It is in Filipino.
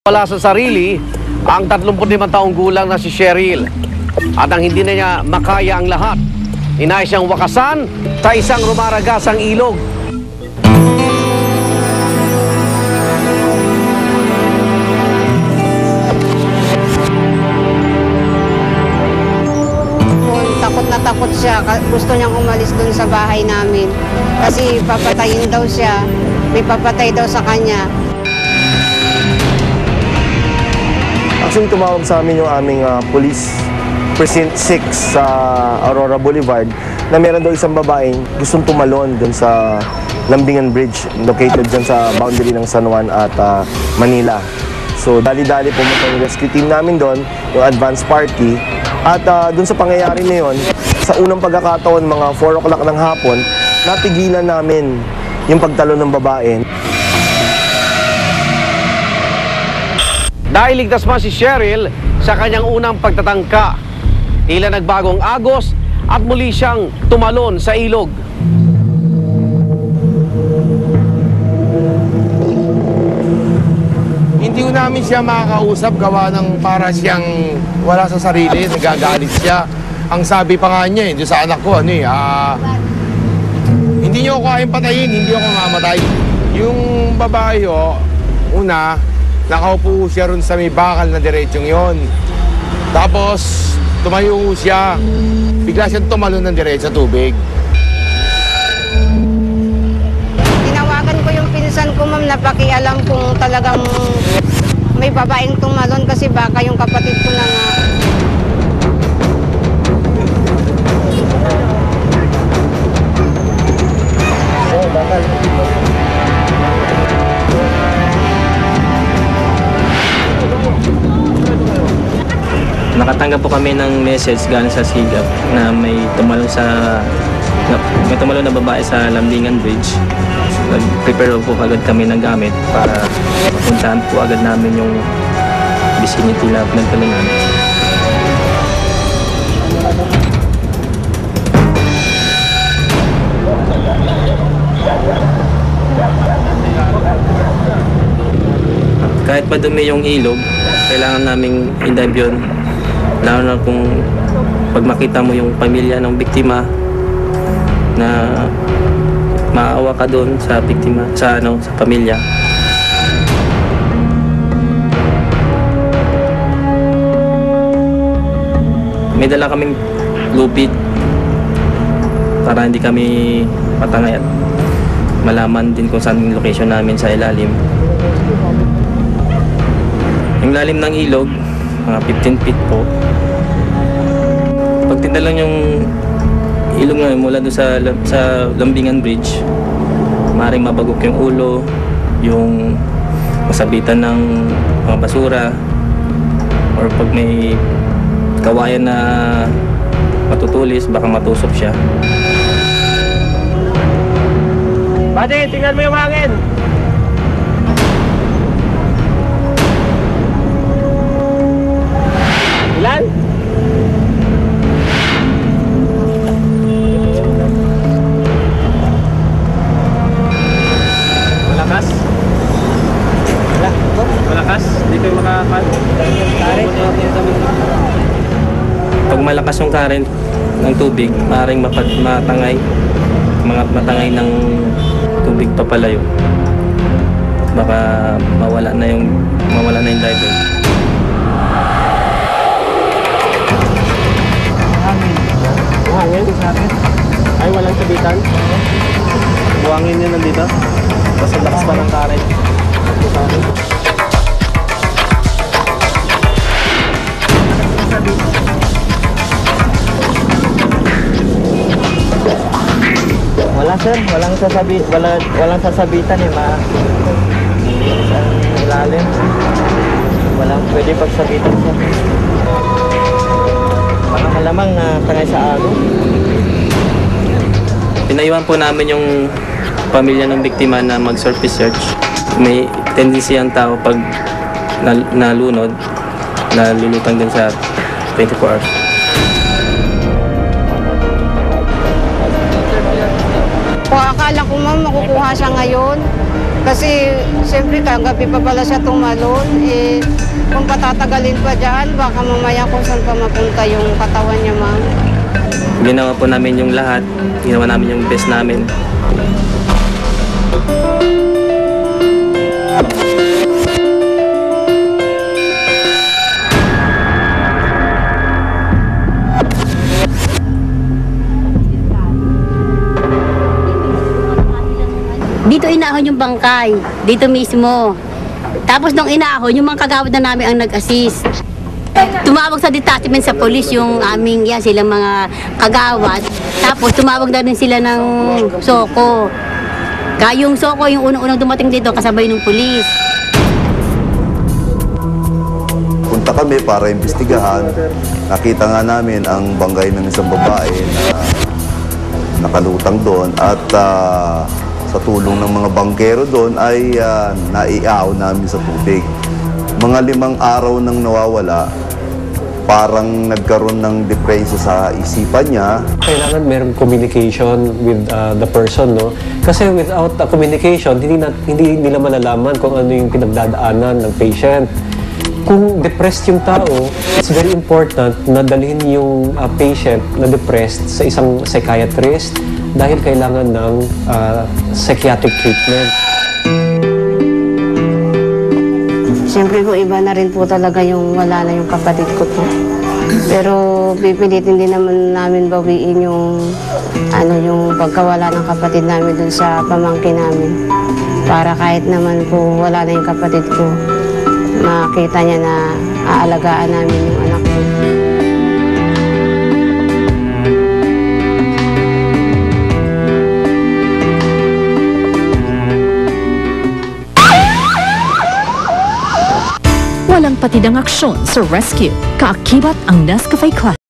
Wala sa sarili ang 35 taong gulang na si Cheryl. At ang hindi na niya makaya ang lahat, inayos siyang wakasan sa isang rumaragasang ilog. Takot na takot siya. Gusto niyang umalis dun sa bahay namin. Kasi papatayin daw siya. May papatay daw sa kanya. Actually, tumawag sa amin yung aming police precinct 6 sa Aurora Boulevard na meron daw isang babaeng gustong tumalon dun sa Lambingan Bridge located dyan sa boundary ng San Juan at Manila. So, dali-dali pumunta yung rescue team namin doon, yung advance party. At dun sa pangyayari na yun, sa unang pagkakataon, mga 4 o'clock ng hapon, napigilan namin yung pagtalon ng babae. Dahil ligtas man si Cheryl sa kanyang unang pagtatangka, tila nagbagong agos at muli siyang tumalon sa ilog. Hindi ko namin siya makakausap gawa ng para siyang wala sa sarili, nagagalit siya. Ang sabi pa nga niya, doon sa anak ko, hindi niyo ako kayang patayin, hindi ako mamatay. Yung babae, una, nakaupo siya ron sa may bakal na diretsong yon. Tapos, tumayo siya. Bigla siyang tumalon ng diretso sa tubig. Tinawagan ko yung pinsan ko, ma'am, na pakialam kung talagang may babaeng tumalon kasi baka yung kapatid ko na nga. Nakatanggap po kami ng message galing sa SIGAP na may tumalon na babae sa Lambingan Bridge. Nag-prepare po agad kami ng gamit para puntahan po agad namin yung vicinity na pinagtalunan. Kahit madumi yung ilog, kailangan naming i-dive yun. Lalo na kung pag makita mo yung pamilya ng biktima na maawa ka doon sa biktima, sa pamilya. May dala kaming lupit para hindi kami patangay at malaman din kung saan yung location namin sa ilalim. Yung lalim ng ilog, mga 15 feet po. Pag tindalan yung ilog na mula doon sa Lambingan Bridge, maaaring mabagok yung ulo, yung masabitan ng mga basura, or pag may kawayan na matutulis, baka matusok siya. Buddy, tingnan mo yung hangin! Ilan? Malakas? Malakas? Hindi kayo makakal? Pag malakas yung current ng tubig, maaaring matangay ng tubig papalayo. Baka mawala na yung diver. Buhangin? Ay, walang sabitan? Buhangin niya nandito? Basta lakas pa ng current. Wala sir, walang sasabitan eh, sa ilalim. Walang pwede pagsabitan sir. Baka malamang na tangay sa alo. Pinayuhan po namin yung pamilya ng biktima na mag-surface search. May tendency ang tao pag nalunod, nalulutang din sa 24 hours. Kung akala ko ma'am makukuha siya ngayon, Kasi siyempre kagabi pa pala siya tumalon, eh kung patatagalin pa dyan, baka mamaya kung saan pa mapunta yung katawan niya, ma'am. Ginawa po namin yung lahat, ginawa namin yung best namin. Dito inahon yung bangkay, dito mismo. Tapos nung inahon, yung mga kagawad na namin ang nag-assist. Tumawag sa detachment sa police yung aming, yan, silang mga kagawad. Tapos tumawag na rin sila ng Soko. Kaya yung Soko, yung unang-unang dumating dito, kasabay ng police. Punta kami para imbestigahan. Nakita nga namin ang bangkay ng isang babae na nakalutang doon at sa tulong ng mga bangkero doon ay naiaw namin sa tubig. Mga 5 araw nang nawawala, parang nagkaroon ng depresyo sa isipan niya. Kailangan merong communication with the person, no? Kasi without communication, hindi nila malalaman kung ano yung pinagdadaanan ng patient. Kung depressed yung tao, it's very important na dalhin yung patient na depressed sa isang psychiatrist dahil kailangan ng psychiatric treatment. Siyempre po, iba na rin po talaga yung wala na yung kapatid ko po. Pero pipilitin din naman namin bawiin yung, yung pagkawala ng kapatid namin dun sa pamangkin namin. Para kahit naman po wala na yung kapatid ko, makita niya na aalagaan namin yung anak ko. Walang patidang aksyon sa rescue. Kaakibat ang Nescafe Classic.